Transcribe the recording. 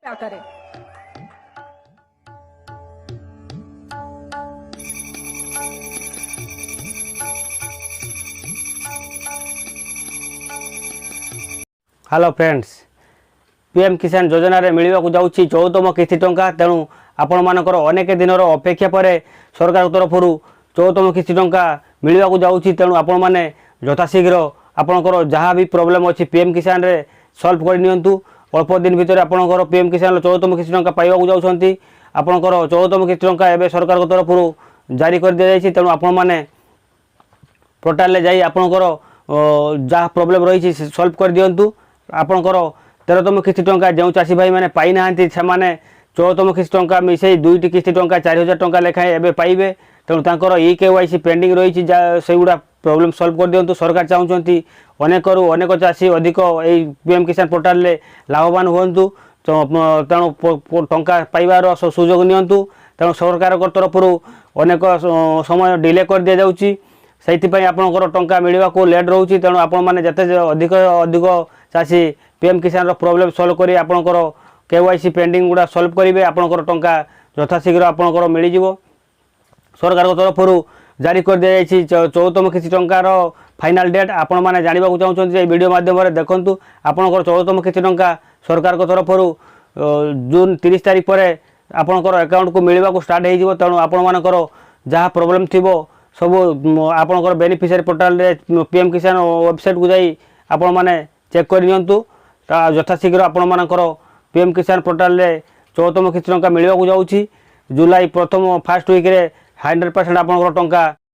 क्या करें। Hello friends, PM किसान योजना रे मिलवा को जाउछि 14तम किस्ती टंका। तेणु आपण मानकर अनेक दिनर अपेक्षा पर सरकार तरफ 14तम किस्ती टंका मिलवा को जाउछि। तेणु आपण माने यथाशीघ्र आपणकर जहाँ भी प्रोब्लेम अच्छी पीएम किसान रे सॉल्व कर नियंतु। अल्प दिन भितर आपणकर पीएम किसान 14तम किस्ती टंका पाइबा को जाउछंती। आपणकर 14तम किस्ती टंका एबे सरकार तरफ जारी कर दिया जायछि। तेणु आपण माने पोर्टाल ले जाई आपणकर जहाँ प्रोब्लेम रही सॉल्व कर दियंतु। आपणकर 13तम किस्ती टंका जो चाषी भाई मैंने पाई ना से 14तम किस्ती टंका मिसई 2टी किस्ती टंका 4000 टंका लेखाएं एवं पाइबे। तेणु तांकर KYC पेंडिंग रही से गुड़ा प्रोब्लेम सॉल्व कर दियंतु। सरकार चाहूँगी अनेक चाषी अधिक यही पीएम किसान पोर्टाल ले लाभवान हुंतु। तेणु टंका पाइबार सुजोग नियंतु। तेणु सरकार तरफ अनेक समय डिले कर दि जाउछि। से आपंकर टंका मिलवा को लेट रोचे। तेणु आपण मैंने जिते अधिक अधिक चाषी पीएम किसान रो प्रोब्लेम सॉल्व करी आपंकर KYC पेंडिंग गुड़ा सॉल्व करेंगे। आपंकर टंका यथाशीघ्र आपंकर मिल जिवो। सरकार तरफ जारी कर दिया जायछि 14तम किस्ती टंकार फाइनल डेट। आपण मैंने जानवा चाहते वीडियो माध्यम देखूँ। आपंकर 14तम किस्ती टंका सरकार तरफ जून 30 तारीख पर आपंकर अकाउंट को मिलवा को स्टार्ट हो। तेणु आपण मानकर जहाँ प्रोब्लेम थिबो सब आपणकर बेनिफिशियरी पोर्टाल रे पीएम किसान वेबसाइट को जाई आपण माने चेक कर नियंतु। यथाशीघ्र आपण मानकर पीएम किसान पोर्टाल रे 14तम किस्ती टंका मिलवा को जाउछि। जुलाई प्रथम फर्स्ट वीक रे 100% आपणकर टंका